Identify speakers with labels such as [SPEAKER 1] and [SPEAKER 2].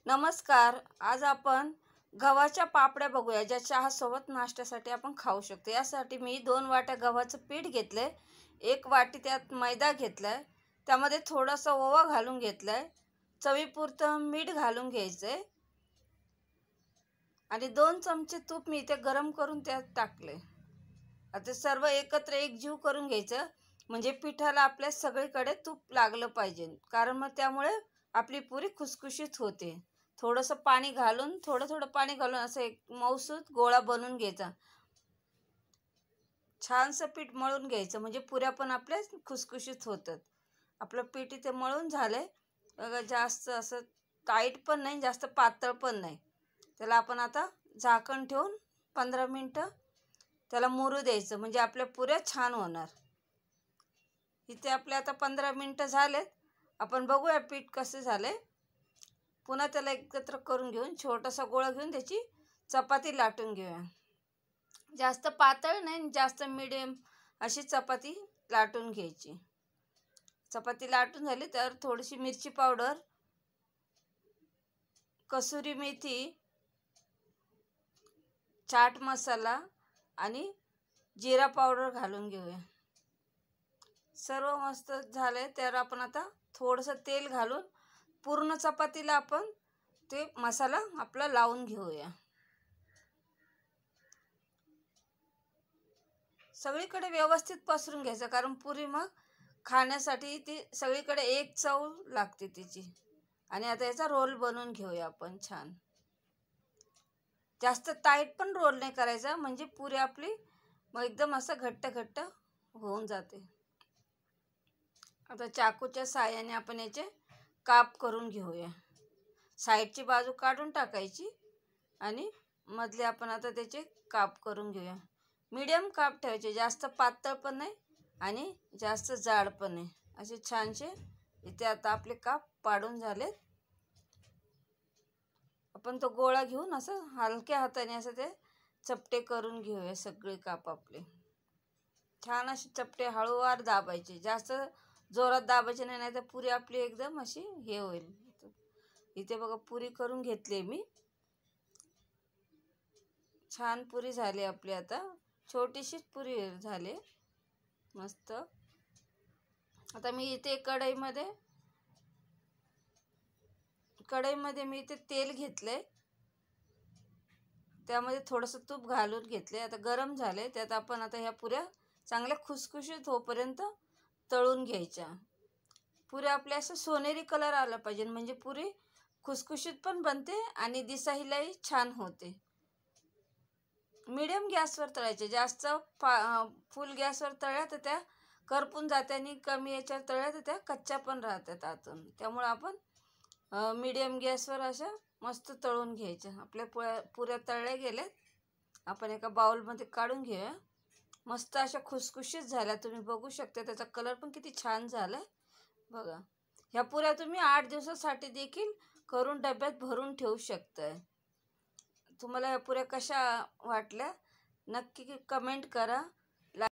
[SPEAKER 1] नमस्कार. आज आपण गव्हाच्या पापड्या बघूया, ज्या चहासोबत नाश्त्यासाठी आपण खाऊ शकतो. यासाठी मी 2 वाट्या गव्हाचं पीठ घेतलंय, 1 वाटी त्यात मैदा घेतलाय, त्यामध्ये थोडासा ओवा घालून घेतलाय, चवीपुरतं मीठ घालून घ्यायचंय आणि 2 चमचे तूप मी इथे गरम करून त्यात टाकले. आता सर्व एकत्र एकजीव करून घ्यायचं, म्हणजे पिठाला आपल्या सगळीकडे तूप लागलं पाहिजे, कारण मग त्यामुळे आपली पुरी खुसखुशीत होते. थोडंसं पाणी घालून थोडं पाणी घालून असं एक मऊसूत गोळा बनवून घ्यायचा. छानसं पीठ मळून घ्यायचं, म्हणजे पुऱ्या पण आपल्या खुसखुशीत होतात. आपलं पीठ इथे मळून झालंय बघा. जास्त असं टाईट पण नाही, जास्त पातळ पण नाही. त्याला आपण आता झाकण ठेवून 15 मिनटं त्याला मुरू द्यायचं, म्हणजे आपल्या पुऱ्या छान होणार. इथे आपले आता 15 मिनटं झालेत. आपण बघूया पीठ कसं झालंय. पुन्हा त्याला एकत्र करून घेऊन छोटासा गोळा घेऊन त्याची चपाती लाटून घेऊया. जास्त पातळ नाही, जास्त मिडियम अशी चपाती लाटून घ्यायची. चपाती लाटून झाली तर थोडीशी मिरची पावडर, कसुरी मेथी, चाट मसाला आणि जिरा पावडर घालून घेऊया. सर्व मस्त झाले. तर आपण आता थोडंसं तेल घालून पूर्ण चपातीला आपण ते मसाला आपला लावून घेऊया. सगळीकडे व्यवस्थित पसरून घ्यायचं, कारण पुरी मग खाण्यासाठी ती सगळीकडे एक चव लागते तिची. आणि आता याचा रोल बनवून घेऊया आपण छान. जास्त टाईट पण रोल नाही करायचा, म्हणजे पुरी आपली मग एकदम असं घट्ट घट्ट होऊन जाते. आता चाकूच्या साहाय्याने आपण याचे काप करून घेऊया. साईडची बाजू काढून टाकायची आणि मधले आपण आता त्याचे काप करून घेऊया. मीडियम काप ठेवायचे, जास्त पातळ पण नाही आणि जास्त जाड पण नाही. असे छानसे इथे आता आपले काप पाडून झालेत. आपण तो गोळा घेऊन असं हलक्या हाताने असं ते चपटे करून घेऊया. सगळे काप आपले छान असे चपटे हळूवार दाबायचे, जास्त जोरात दाबायचे नाही, नाही तर पुरी आपली एकदम अशी हे होईल. इथे बघा पुरी करून घेतली मी. छान पुरी झाली आपली. आता छोटीशीच पुरी झाली मस्त. आता मी इथे कढईमध्ये मी इथे तेल घेतले, त्यामध्ये थोडंसं तूप घालून घेतले. आता गरम झाले. त्यात आपण आता ह्या पुऱ्या चांगल्या खुसखुशीत होईपर्यंत तळून घ्यायच्या. पुऱ्या आपल्या असं सोनेरी कलर आला पाहिजे, म्हणजे पुरी खुसखुशीत पण बनते आणि दिसायलाही छान होते. मीडियम गॅसवर तळायचे. जास्त फुल गॅसवर तळल्या तर त्या करपून जात्या आणि कमी याच्यावर तळल्या तर त्या कच्च्या पण राहतात आतून. त्यामुळे आपण मीडियम गॅसवर अशा मस्त तळून घ्यायच्या. आपल्या पुऱ्या तळल्या गेल्यात. आपण एका बाउलमध्ये काढून घेऊया. मस्त अशा खुसखुशीत झाल्या. तुम्ही बघू शकता त्याचा कलर पण किती छान झाला बघा. ह्या पुऱ्या तुम्ही 8 दिवसासाठी देखील करून डब्यात भरून ठेवू शकताय. तुम्हाला ह्या पुऱ्या कशा वाटल्या नक्की कमेंट करा.